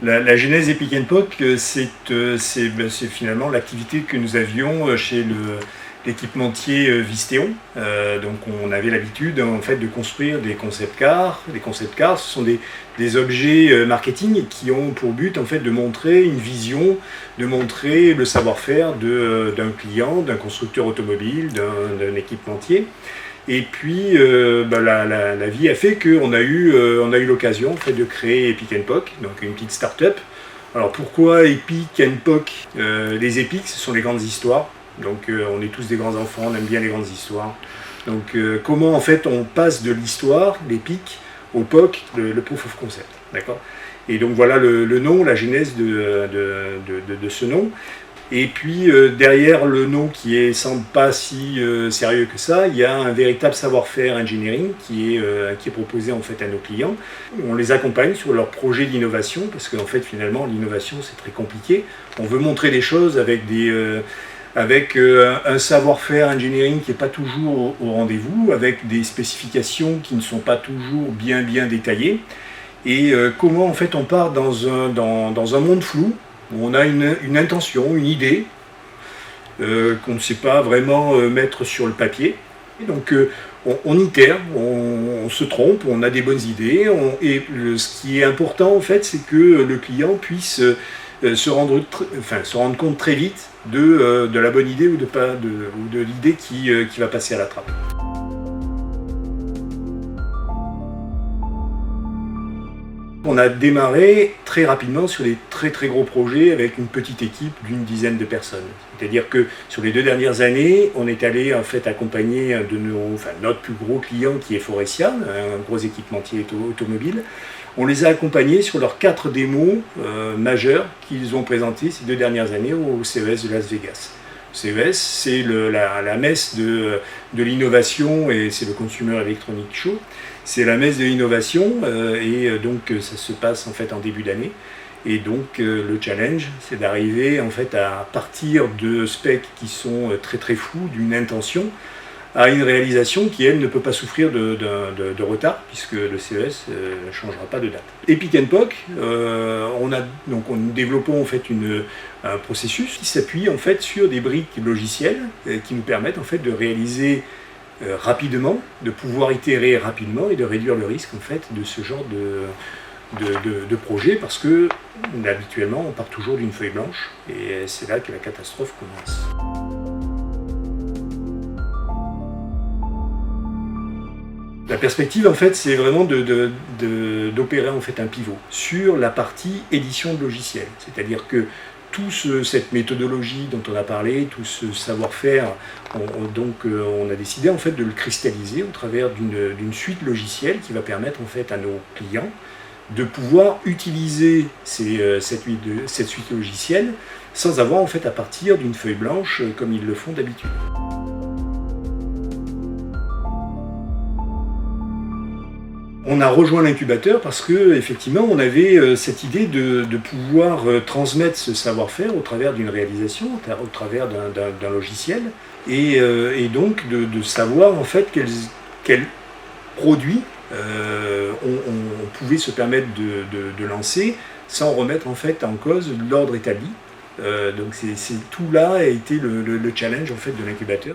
La genèse d'Epic & Pock, c'est finalement l'activité que nous avions chez l'équipementier Vistéon. Donc on avait l'habitude en fait de construire des concept cars. Les concept cars, ce sont des objets marketing qui ont pour but en fait de montrer une vision, de montrer le savoir-faire d'un client, d'un constructeur automobile, d'un équipementier. Et puis la vie a fait qu'on a eu l'occasion en fait, de créer Epic & Pock, donc une petite start-up. Alors pourquoi Epic & Pock Les épiques, ce sont les grandes histoires. Donc on est tous des grands enfants, on aime bien les grandes histoires. Donc comment en fait on passe de l'histoire, l'épique, au POC, le proof of concept. D'accord ? Et donc voilà le nom, la genèse de ce nom. Et puis derrière le nom qui semble pas si sérieux que ça, il y a un véritable savoir-faire engineering qui est proposé en fait à nos clients. On les accompagne sur leurs projets d'innovation parce qu'en fait finalement l'innovation c'est très compliqué. On veut montrer des choses avec un savoir-faire engineering qui n'est pas toujours au rendez-vous, avec des spécifications qui ne sont pas toujours bien détaillées. Et comment en fait on part dans un monde flou, où on a une intention, une idée, qu'on ne sait pas vraiment mettre sur le papier. Et donc on itère, on se trompe, on a des bonnes idées, ce qui est important en fait, c'est que le client puisse se rendre compte très vite de la bonne idée ou de l'idée qui va passer à la trappe. On a démarré très rapidement sur des très gros projets avec une petite équipe d'une dizaine de personnes. C'est-à-dire que sur les 2 dernières années, on est allé en fait accompagner notre plus gros client qui est Faurecia, un gros équipementier automobile. On les a accompagnés sur leurs 4 démos majeures qu'ils ont présentées ces 2 dernières années au CES de Las Vegas. CES, c'est la messe de l'innovation et c'est le Consumer Electronics Show. C'est la messe de l'innovation et donc ça se passe en fait en début d'année. Et donc le challenge, c'est d'arriver en fait à partir de specs qui sont très flous, d'une intention, à une réalisation qui, elle, ne peut pas souffrir de retard, puisque le CES ne changera pas de date. Epic & Pock, nous développons en fait un processus qui s'appuie en fait sur des briques logicielles qui nous permettent en fait de réaliser rapidement, de pouvoir itérer rapidement et de réduire le risque en fait de ce genre de projet, parce que habituellement on part toujours d'une feuille blanche et c'est là que la catastrophe commence. La perspective, en fait, c'est vraiment d'opérer en fait un pivot sur la partie édition de logiciels. C'est-à-dire que toute cette méthodologie dont on a parlé, tout ce savoir-faire, on a décidé en fait de le cristalliser au travers d'une suite logicielle qui va permettre en fait à nos clients de pouvoir utiliser cette suite logicielle sans avoir en fait à partir d'une feuille blanche comme ils le font d'habitude. On a rejoint l'incubateur parce que effectivement on avait cette idée de pouvoir transmettre ce savoir-faire au travers d'une réalisation, au travers d'un logiciel, et donc de savoir en fait quels produits on pouvait se permettre de lancer sans remettre en fait en cause l'ordre établi. Donc tout là a été le challenge en fait de l'incubateur.